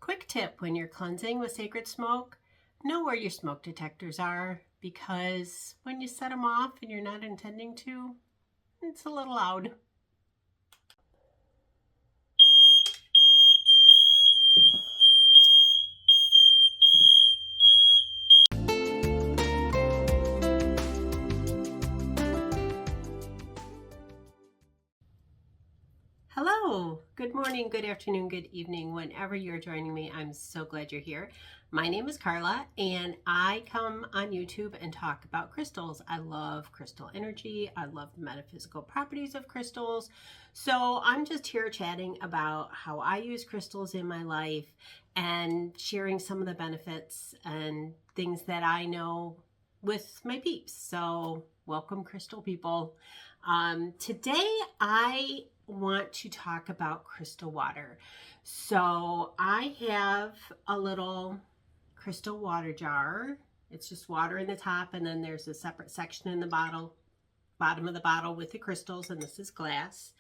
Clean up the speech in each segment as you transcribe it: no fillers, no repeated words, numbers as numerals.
Quick tip when you're cleansing with sacred smoke, know where your smoke detectors are, because when you set them off and you're not intending to, it's a little loud. Hello, good morning, good afternoon, good evening, whenever you're joining me. I'm so glad you're here. My name is Carla and I come on YouTube and talk about crystals. I love crystal energy. I love the metaphysical properties of crystals. So I'm just here chatting about how I use crystals in my life and sharing some of the benefits and things that I know with my peeps. So welcome, crystal people. Today I want to talk about crystal water. So I have a little crystal water jar. It's just water in the top, and then there's a separate section in the bottom of the bottle with the crystals, and this is glass.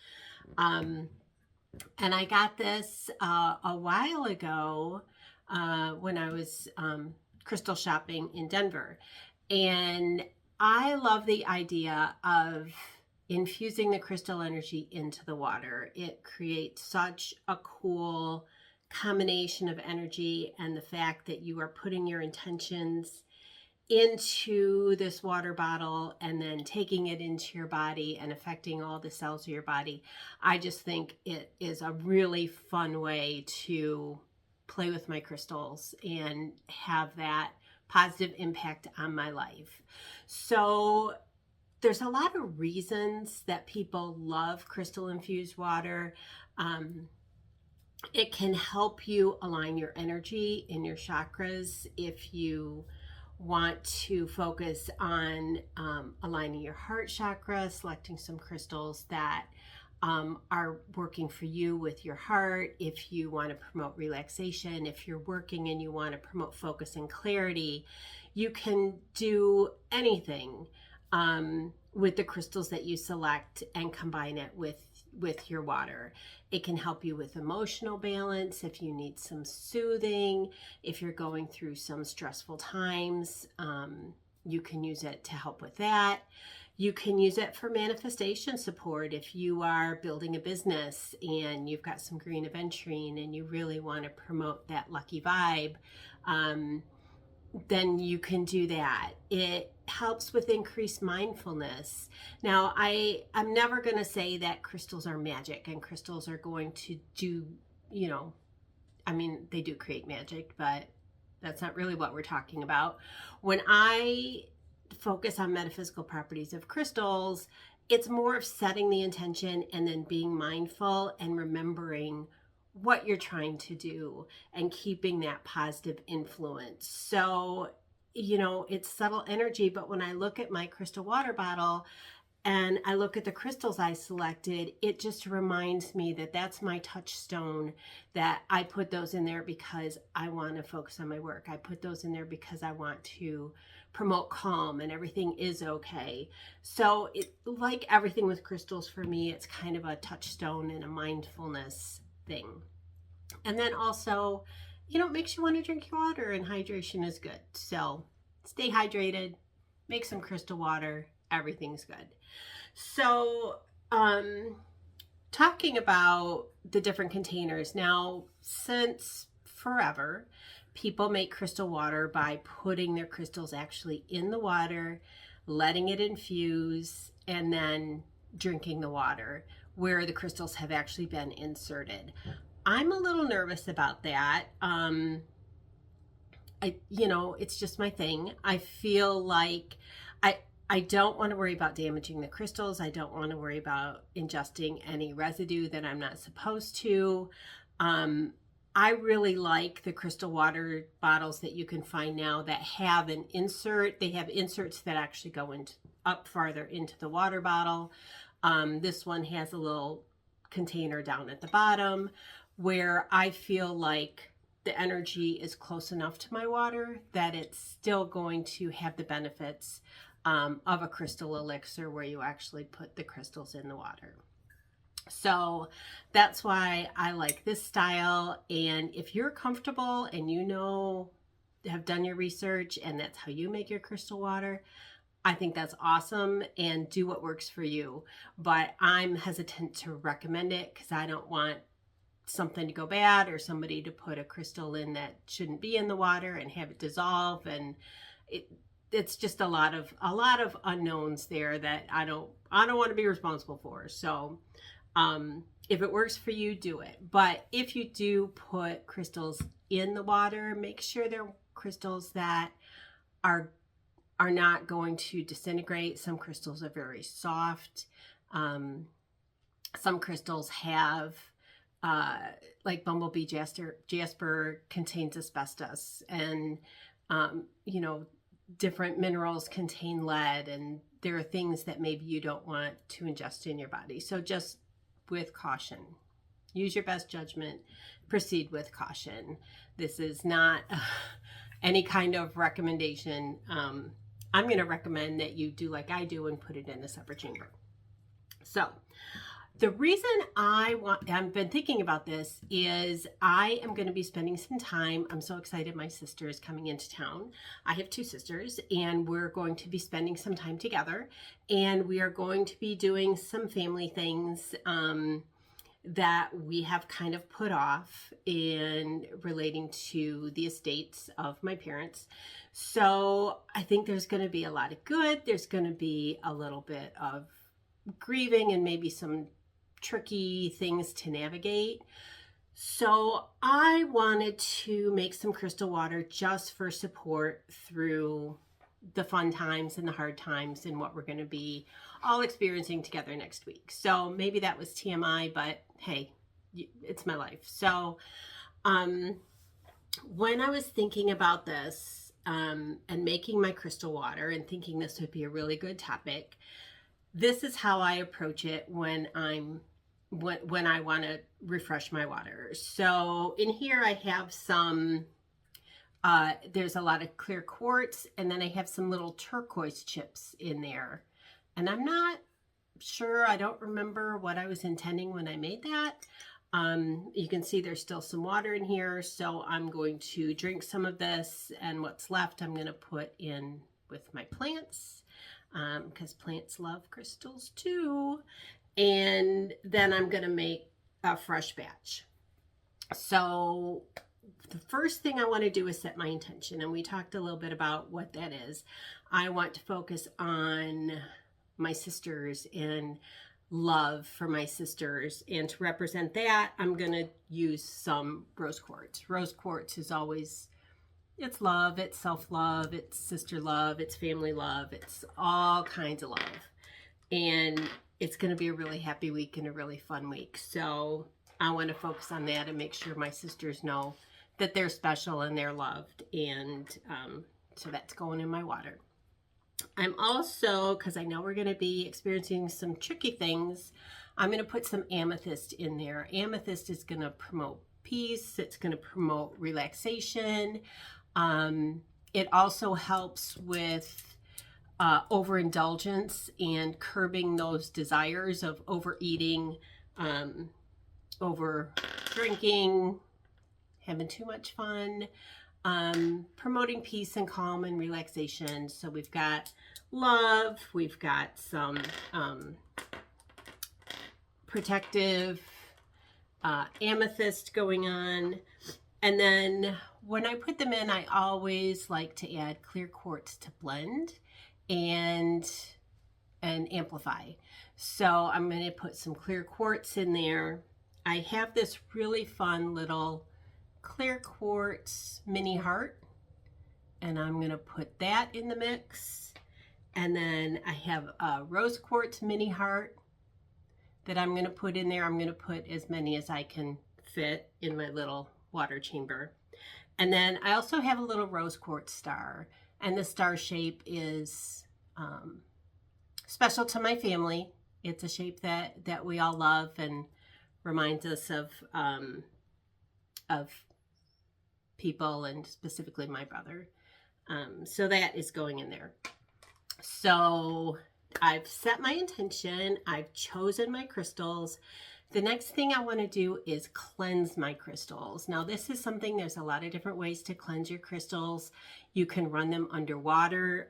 And I got this a while ago when I was crystal shopping in Denver. And I love the idea of infusing the crystal energy into the water. It creates such a cool combination of energy, and the fact that you are putting your intentions into this water bottle and then taking it into your body and affecting all the cells of your body. I just think it is a really fun way to play with my crystals and have that positive impact on my life. So there's a lot of reasons that people love crystal infused water. It can help you align your energy in your chakras if you want to focus on aligning your heart chakra, selecting some crystals that are working for you with your heart. If you want to promote relaxation, if you're working and you want to promote focus and clarity, you can do anything with the crystals that you select and combine it with your water. It can help you with emotional balance if you need some soothing, if you're going through some stressful times. You can use it to help with that. You can use it for manifestation support if you are building a business and you've got some green aventurine and you really want to promote that lucky vibe. Then you can do that. It helps with increased mindfulness. Now, I'm never going to say that crystals are magic and crystals are going to do, they do create magic, but that's not really what we're talking about. When I focus on metaphysical properties of crystals, it's more of setting the intention and then being mindful and remembering what you're trying to do and keeping that positive influence. So, it's subtle energy, but when I look at my crystal water bottle and I look at the crystals I selected, it just reminds me that that's my touchstone, that I put those in there because I want to focus on my work. I put those in there because I want to promote calm and everything is okay. So like everything with crystals for me, it's kind of a touchstone and a mindfulness thing. And then also, it makes you want to drink your water, and hydration is good. So stay hydrated, make some crystal water, everything's good. So talking about the different containers. Now, since forever, people make crystal water by putting their crystals actually in the water, letting it infuse, and then drinking the water where the crystals have actually been inserted. I'm a little nervous about that. It's just my thing. I feel like I don't want to worry about damaging the crystals. I don't want to worry about ingesting any residue that I'm not supposed to. I really like the crystal water bottles that you can find now that have an insert. They have inserts that actually go up farther into the water bottle. This one has a little container down at the bottom where I feel like the energy is close enough to my water that it's still going to have the benefits of a crystal elixir where you actually put the crystals in the water. So that's why I like this style. And if you're comfortable and you know, have done your research and that's how you make your crystal water, I think that's awesome, and do what works for you. But I'm hesitant to recommend it because I don't want something to go bad or somebody to put a crystal in that shouldn't be in the water and have it dissolve, and it's just a lot of unknowns there that I don't want to be responsible for. So if it works for you, do it. But if you do put crystals in the water, make sure they're crystals that are not going to disintegrate. Some crystals are very soft. Some crystals have like bumblebee jasper contains asbestos, and you know, different minerals contain lead, and there are things that maybe you don't want to ingest in your body. So just with caution, use your best judgment, proceed with caution. This is not any kind of recommendation. I'm going to recommend that you do like I do and put it in a separate chamber. So the reason I've been thinking about this is I am going to be spending some time. I'm so excited. My sister is coming into town. I have two sisters, and we're going to be spending some time together, and we are going to be doing some family things that we have kind of put off in relating to the estates of my parents. So I think there's going to be a lot of good. There's going to be a little bit of grieving and maybe some tricky things to navigate. So I wanted to make some crystal water just for support through the fun times and the hard times and what we're going to be all experiencing together next week. So maybe that was TMI, but hey, it's my life. So when I was thinking about this and making my crystal water and thinking this would be a really good topic, this is how I approach it when I want to refresh my water. So in here I have some there's a lot of clear quartz, and then I have some little turquoise chips in there. And I'm not sure, I don't remember what I was intending when I made that. You can see there's still some water in here, so I'm going to drink some of this, and what's left I'm going to put in with my plants, because plants love crystals too. And then I'm going to make a fresh batch. So the first thing I want to do is set my intention, and we talked a little bit about what that is. I want to focus on my sisters and love for my sisters, and to represent that I'm going to use some rose quartz. Rose quartz is always, it's love, it's self-love, it's sister love, it's family love, it's all kinds of love. And it's going to be a really happy week and a really fun week. So I want to focus on that and make sure my sisters know that they're special and they're loved. And so that's going in my water. I'm also, because I know we're going to be experiencing some tricky things, I'm going to put some amethyst in there. Amethyst is going to promote peace. It's going to promote relaxation. It also helps with overindulgence and curbing those desires of overeating, over drinking, having too much fun, promoting peace and calm and relaxation. So we've got love, we've got some protective amethyst going on. And then when I put them in, I always like to add clear quartz to blend and amplify. So I'm going to put some clear quartz in there. I have this really fun little clear quartz mini heart, and I'm going to put that in the mix. And then I have a rose quartz mini heart that I'm going to put in there. I'm going to put as many as I can fit in my little water chamber. And then I also have a little rose quartz star, and the star shape is special to my family. It's a shape that we all love and reminds us of people, and specifically my brother. So that is going in there. So I've set my intention. I've chosen my crystals. The next thing I want to do is cleanse my crystals. Now this is something, there's a lot of different ways to cleanse your crystals. You can run them underwater.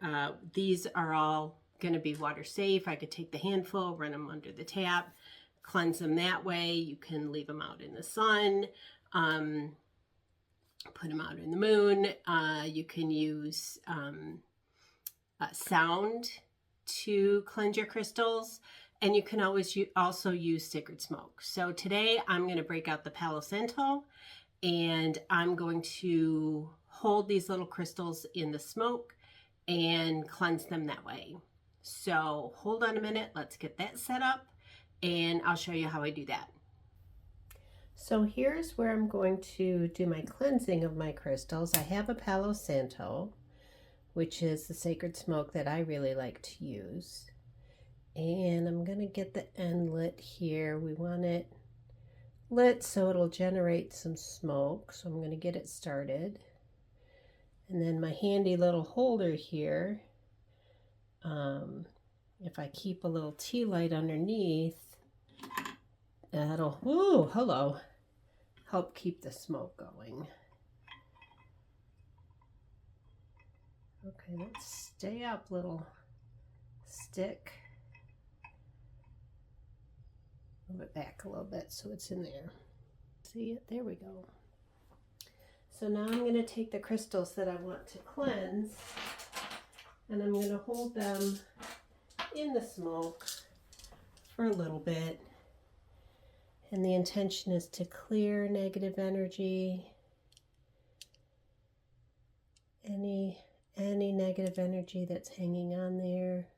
These are all going to be water safe. I could take the handful, run them under the tap, cleanse them that way. You can leave them out in the sun, put them out in the moon. You can use sound to cleanse your crystals. And you can always also use sacred smoke. So today I'm going to break out the Palo Santo and I'm going to hold these little crystals in the smoke and cleanse them that way. So hold on a minute, let's get that set up and I'll show you how I do that. So here's where I'm going to do my cleansing of my crystals. I have a Palo Santo, which is the sacred smoke that I really like to use. And I'm going to get the end lit here. We want it lit so it'll generate some smoke. So I'm going to get it started. And then my handy little holder here, if I keep a little tea light underneath, that'll, ooh, hello, help keep the smoke going. Okay, let's stay up, little stick. Move it back a little bit so it's in there. See it? There we go. So now I'm going to take the crystals that I want to cleanse and I'm going to hold them in the smoke for a little bit. And the intention is to clear negative energy, any negative energy that's hanging on there.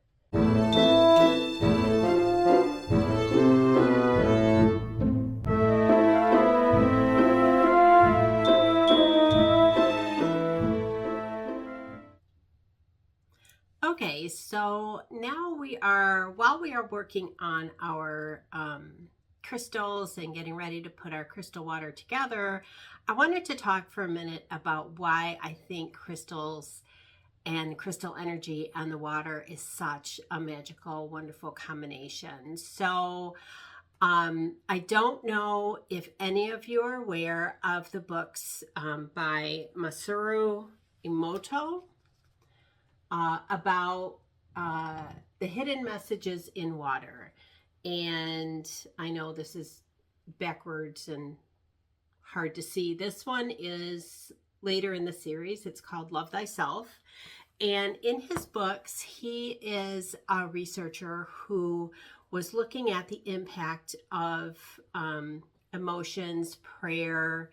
Okay, so now while we are working on our crystals and getting ready to put our crystal water together, I wanted to talk for a minute about why I think crystals and crystal energy and the water is such a magical, wonderful combination. So I don't know if any of you are aware of the books by Masaru Emoto about the hidden messages in water. And I know this is backwards and hard to see. This one is later in the series. It's called Love Thyself. And in his books, he is a researcher who was looking at the impact of emotions, prayer,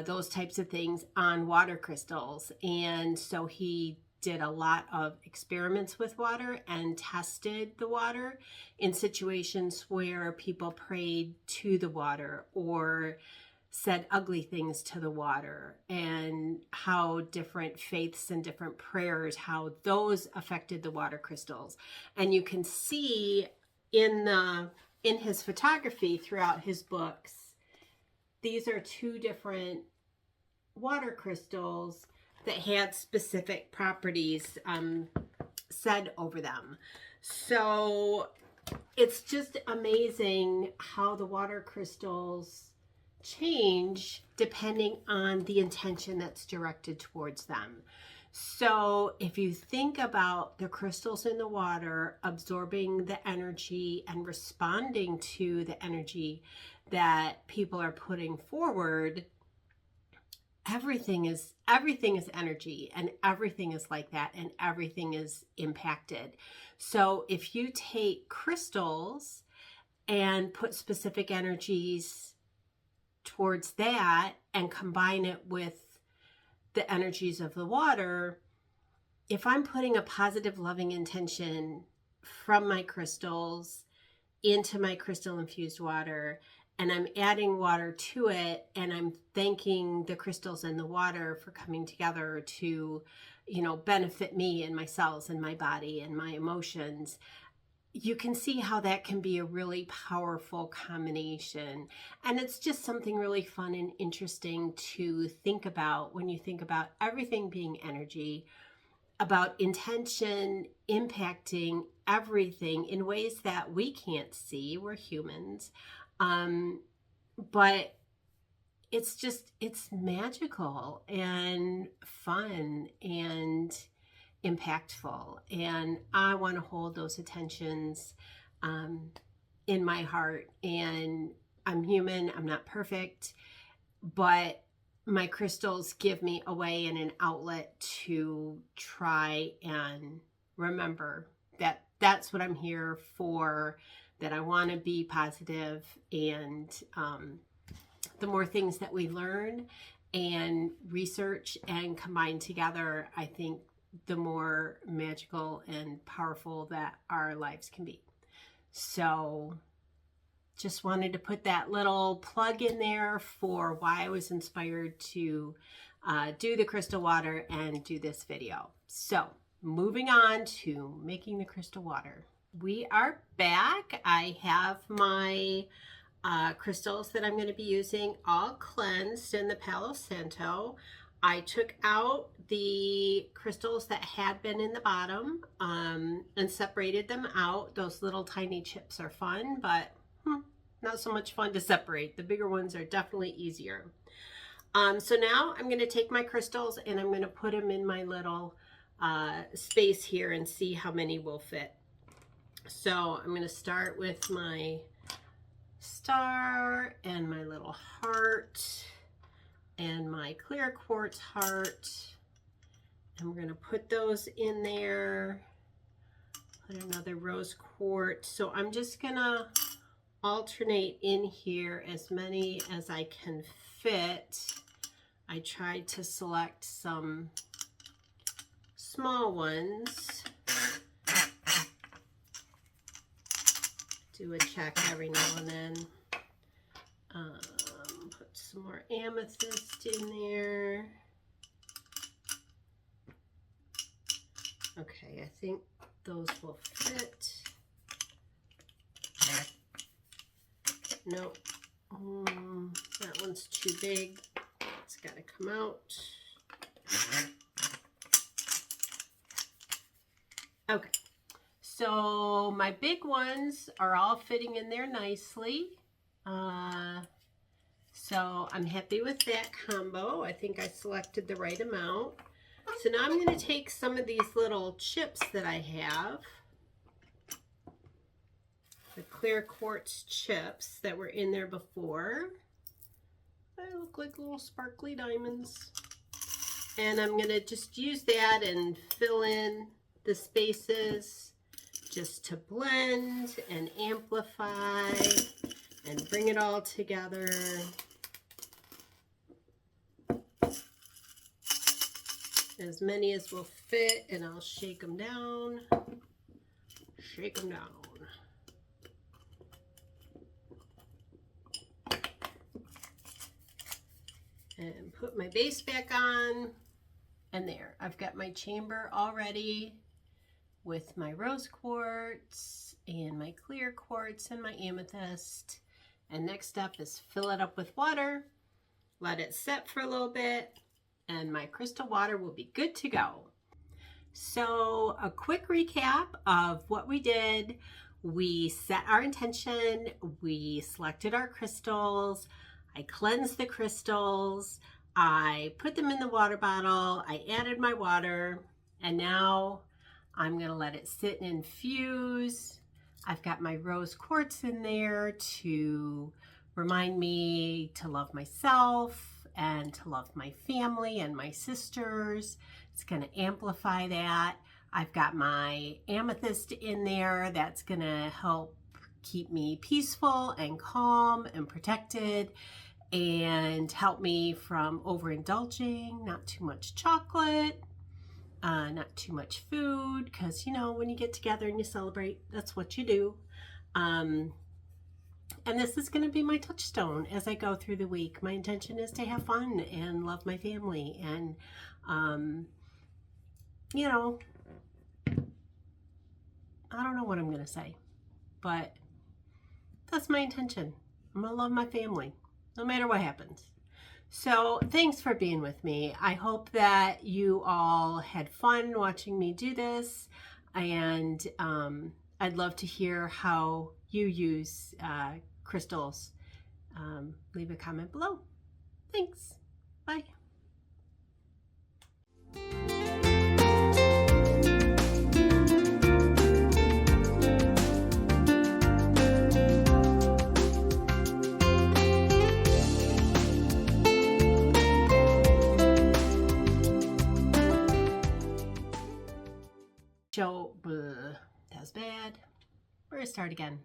those types of things on water crystals. And so he did a lot of experiments with water and tested the water in situations where people prayed to the water or said ugly things to the water, and how different faiths and different prayers, how those affected the water crystals. And you can see in his photography throughout his books, these are two different water crystals that had specific properties said over them. So it's just amazing how the water crystals change depending on the intention that's directed towards them. So if you think about the crystals in the water absorbing the energy and responding to the energy that people are putting forward, everything is energy, and everything is like that, and everything is impacted. So if you take crystals and put specific energies towards that and combine it with the energies of the water, if I'm putting a positive, loving intention from my crystals into my crystal infused water, and I'm adding water to it, and I'm thanking the crystals and the water for coming together to, benefit me and my cells and my body and my emotions, you can see how that can be a really powerful combination. And it's just something really fun and interesting to think about when you think about everything being energy, about intention impacting everything in ways that we can't see. We're humans. But it's magical and fun and impactful. And I want to hold those attentions in my heart. And I'm human, I'm not perfect, but my crystals give me a way and an outlet to try and remember that that's what I'm here for, that I want to be positive. And the more things that we learn and research and combine together, I think the more magical and powerful that our lives can be. So just wanted to put that little plug in there for why I was inspired to do the crystal water and do this video. So moving on to making the crystal water. We are back. I have my crystals that I'm going to be using all cleansed in the Palo Santo. I took out the crystals that had been in the bottom and separated them out. Those little tiny chips are fun, but not so much fun to separate. The bigger ones are definitely easier. So now I'm going to take my crystals and I'm going to put them in my little space here and see how many will fit. So I'm going to start with my star and my little heart and my clear quartz heart. And we're going to put those in there. Put another rose quartz. So I'm just going to alternate in here as many as I can fit. I tried to select some small ones. Do a check every now and then. Put some more amethyst in there. Okay, I think those will fit. Nope, that one's too big. It's got to come out. Okay. So my big ones are all fitting in there nicely. So I'm happy with that combo. I think I selected the right amount. So now I'm going to take some of these little chips that I have, the clear quartz chips that were in there before. They look like little sparkly diamonds. And I'm going to just use that and fill in the spaces, just to blend and amplify and bring it all together. As many as will fit, and I'll shake them down. Shake them down. And put my base back on. And there, I've got my chamber all ready with my rose quartz and my clear quartz and my amethyst. And next step is fill it up with water, let it set for a little bit, and my crystal water will be good to go. So a quick recap of what we did. We set our intention, we selected our crystals, I cleansed the crystals, I put them in the water bottle, I added my water, and now I'm going to let it sit and infuse. I've got my rose quartz in there to remind me to love myself and to love my family and my sisters. It's going to amplify that. I've got my amethyst in there that's going to help keep me peaceful and calm and protected and help me from overindulging, not too much chocolate, not too much food, because you know when you get together and you celebrate, that's what you do. And this is going to be my touchstone as I go through the week. My intention is to have fun and love my family, and you know, I don't know what I'm going to say, but that's my intention. I'm going to love my family no matter what happens. So thanks for being with me. I hope that you all had fun watching me do this, and I'd love to hear how you use crystals, leave a comment below. Thanks. Bye. That was bad. We're gonna start again.